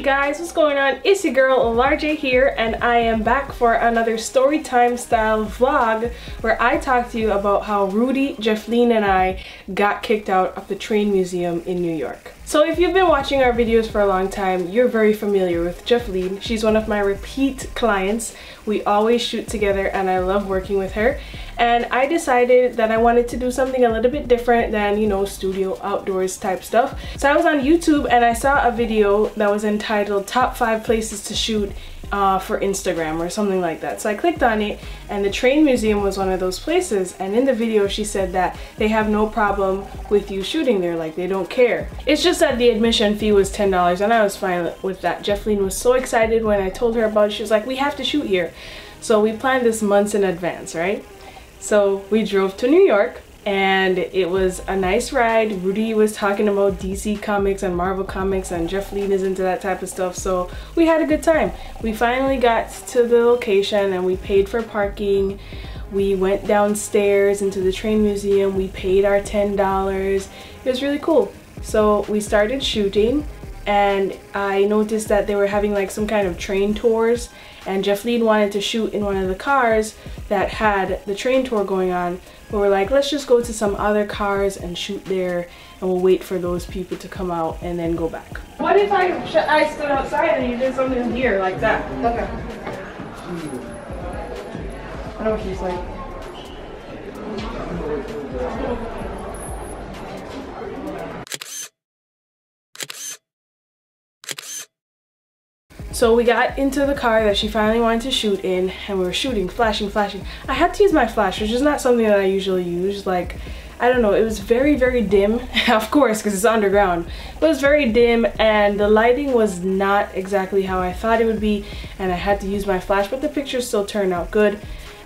Hey guys, what's going on? It's your girl LarJ here, and I am back for another story time style vlog where I talk to you about how Roody, Jeffline, and I got kicked out of the train museum in New York. So if you've been watching our videos for a long time, you're very familiar with Jeffline. She's one of my repeat clients. We always shoot together and I love working with her. And I decided that I wanted to do something a little bit different than, you know, studio outdoors type stuff. So I was on YouTube and I saw a video that was entitled Top 5 Places to Shoot for Instagram or something like that. So I clicked on it and the train museum was one of those places, and in the video she said that they have no problem with you shooting there, like they don't care. It's just that the admission fee was $10 and I was fine with that. Jeffline was so excited when I told her about it. She was like, we have to shoot here. So we planned this months in advance, right? So we drove to New York and it was a nice ride. Roody was talking about DC comics and Marvel comics, and Jeffline is into that type of stuff, so we had a good time. We finally got to the location and we paid for parking. We went downstairs into the train museum. We paid our $10. It was really cool. So we started shooting and I noticed that they were having like some kind of train tours, and Jeffline wanted to shoot in one of the cars that had the train tour going on. But we're like, let's just go to some other cars and shoot there, and we'll wait for those people to come out and then go back. What if I stood outside and you did something here like that? Okay. I know what she's like. So we got into the car that she finally wanted to shoot in, and we were shooting, flashing. I had to use my flash, which is not something that I usually use. Like, I don't know, it was very dim, of course, because it's underground. But it was very dim and the lighting was not exactly how I thought it would be, and I had to use my flash, but the pictures still turned out good.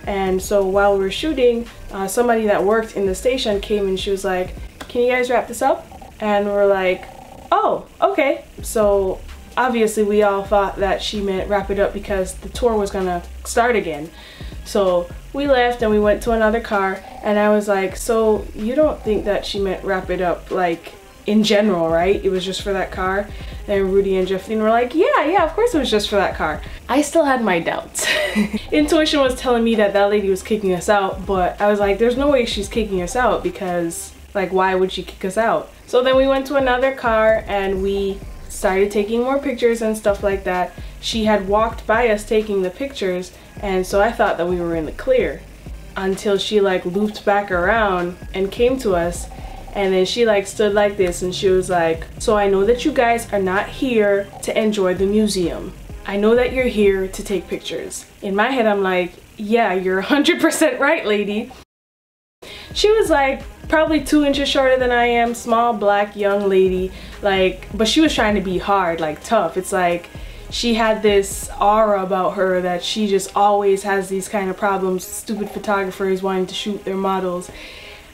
And so while we were shooting, somebody that worked in the station came and she was like, can you guys wrap this up? And we're like, oh, okay. So obviously we all thought that she meant wrap it up because the tour was gonna start again. So we left and we went to another car, and I was like, so you don't think that she meant wrap it up like in general, right? It was just for that car? And Roody and Jeffline were like, yeah, of course it was just for that car. I still had my doubts. Intuition was telling me that that lady was kicking us out, but I was like, there's no way she's kicking us out, because like, why would she kick us out? So then we went to another car and we started taking more pictures and stuff like that. She had walked by us taking the pictures, and so I thought that we were in the clear until she like looped back around and came to us, and then she like stood like this and she was like, so I know that you guys are not here to enjoy the museum. I know that you're here to take pictures. In my head I'm like, yeah, you're 100% right, lady. She was like probably 2 inches shorter than I am, small, black, young lady, like, but she was trying to be hard, like tough. It's like she had this aura about her that she just always has these kind of problems, stupid photographers wanting to shoot their models.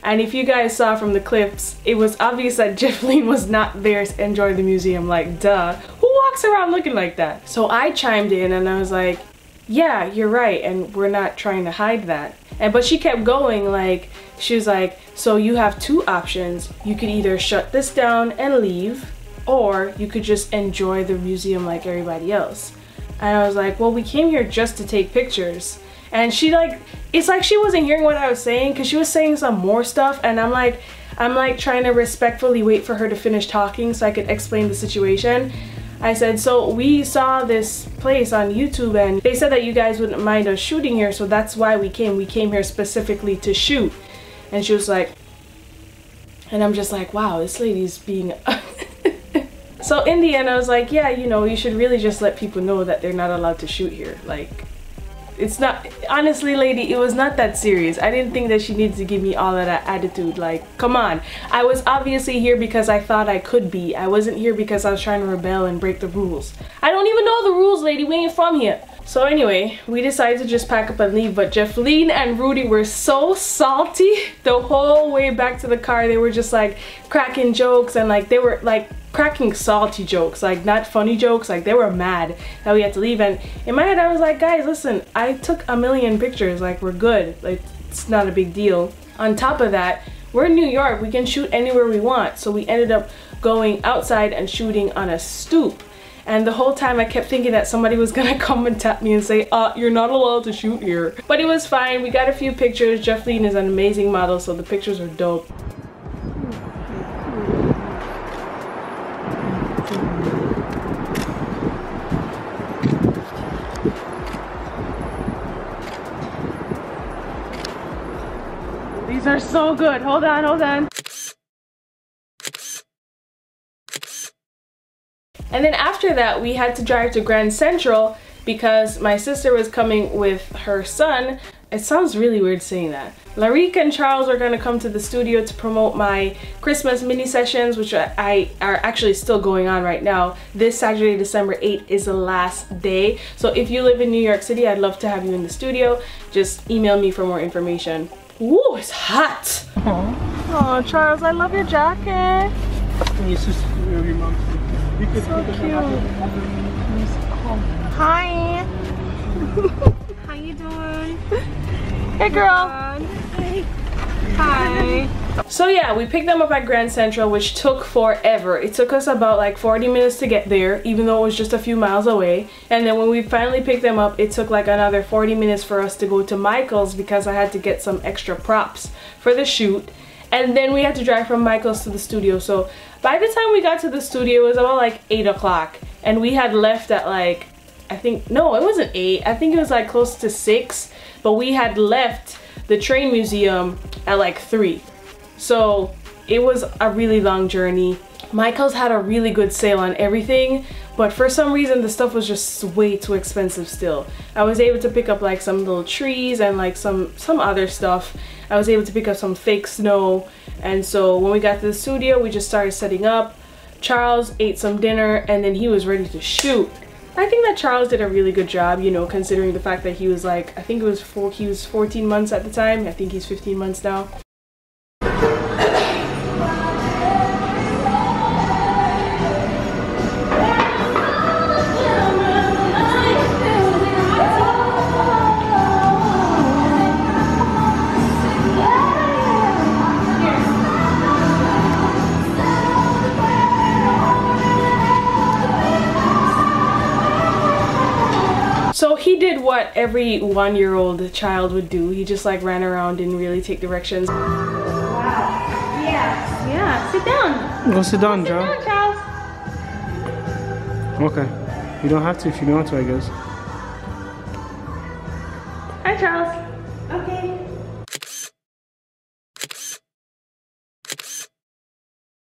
And if you guys saw from the clips, it was obvious that Jeffline was not there to enjoy the museum, like duh. Who walks around looking like that? So I chimed in and I was like, yeah, you're right, and we're not trying to hide that. But she kept going, like, she was like, so you have 2 options. You could either shut this down and leave, or you could just enjoy the museum like everybody else. And I was like, well, we came here just to take pictures. And she like, it's like she wasn't hearing what I was saying, because she was saying some more stuff, and I'm like trying to respectfully wait for her to finish talking so I could explain the situation. I said, so we saw this place on YouTube and they said that you guys wouldn't mind us shooting here, so that's why we came. We came here specifically to shoot. And she was like, and I'm just like, wow, this lady's being So in the end I was like, yeah, you know, you should really just let people know that they're not allowed to shoot here. Like, it's not, honestly lady, it was not that serious. I didn't think that she needed to give me all of that attitude. Like, come on. I was obviously here because I thought I could be. I wasn't here because I was trying to rebel and break the rules. I don't even know the rules, lady. We ain't from here. So anyway, we decided to just pack up and leave, but Jeffline and Roody were so salty the whole way back to the car. They were just like cracking jokes, and like they were like cracking salty jokes, like not funny jokes. Like they were mad that we had to leave. And in my head I was like, guys, listen, I took a million pictures, like we're good, like it's not a big deal. On top of that, we're in New York, we can shoot anywhere we want. So we ended up going outside and shooting on a stoop. and the whole time I kept thinking that somebody was gonna come and tap me and say, you're not allowed to shoot here. But it was fine. We got a few pictures. Jeffline is an amazing model, so the pictures are dope. These are so good. Hold on, hold on. And then after that, we had to drive to Grand Central because my sister was coming with her son. It sounds really weird saying that. Larianne and Charles are going to come to the studio to promote my Christmas mini sessions, which are actually still going on right now. This Saturday, December 8th is the last day. So if you live in New York City, I'd love to have you in the studio. Just email me for more information. Ooh, it's hot. Oh, Charles, I love your jacket. So cute. Hi. How you doing? Hey, girl. Hey. Hi. So yeah, we picked them up at Grand Central, which took forever. It took us about like 40 minutes to get there, even though it was just a few miles away. And then when we finally picked them up, it took like another 40 minutes for us to go to Michael's because I had to get some extra props for the shoot. And then we had to drive from Michael's to the studio. So by the time we got to the studio, it was about like 8 o'clock. And we had left at like, I think, no, it wasn't 8. I think it was like close to 6. But we had left the train museum at like 3. So it was a really long journey. Michael's had a really good sale on everything, but for some reason the stuff was just way too expensive still. I was able to pick up like some little trees and like some other stuff. I was able to pick up some fake snow, and so when we got to the studio, we just started setting up. Charles ate some dinner and then he was ready to shoot. I think that Charles did a really good job, you know, considering the fact that he was like, I think it was he was 14 months at the time. I think he's 15 months now. So he did what every 1-year-old child would do. He just like ran around, didn't really take directions. Wow. Yeah. Yeah. Sit down. Go sit down, Joe. Sit down, Charles. Okay. You don't have to if you don't want to, I guess. Hi, Charles. Okay.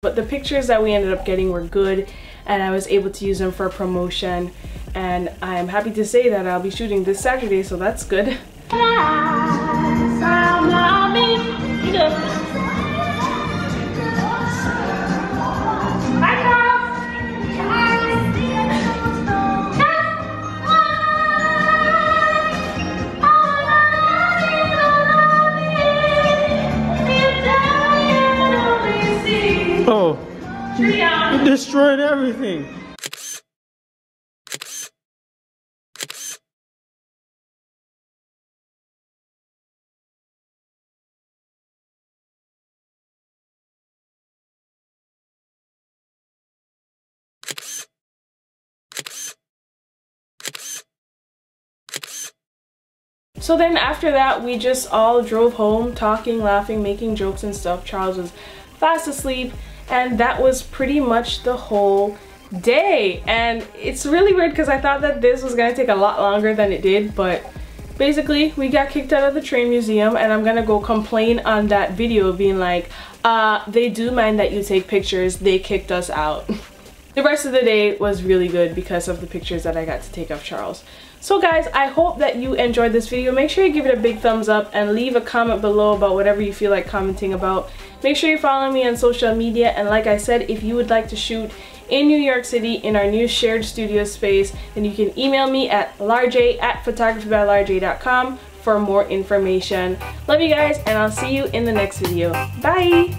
But the pictures that we ended up getting were good, and I was able to use them for promotion. And I'm happy to say that I'll be shooting this Saturday, so that's good. Oh, you destroyed everything. So then after that, we just all drove home, talking, laughing, making jokes and stuff. Charles was fast asleep, and that was pretty much the whole day. And it's really weird because I thought that this was gonna take a lot longer than it did, but basically we got kicked out of the train museum, and I'm gonna go complain on that video being like, they do mind that you take pictures, they kicked us out. The rest of the day was really good because of the pictures that I got to take of Charles. So guys, I hope that you enjoyed this video. Make sure you give it a big thumbs up and leave a comment below about whatever you feel like commenting about. Make sure you follow me on social media, and like I said, if you would like to shoot in New York City in our new shared studio space, then you can email me at larj@photographybylarj.com for more information. Love you guys, and I'll see you in the next video. Bye!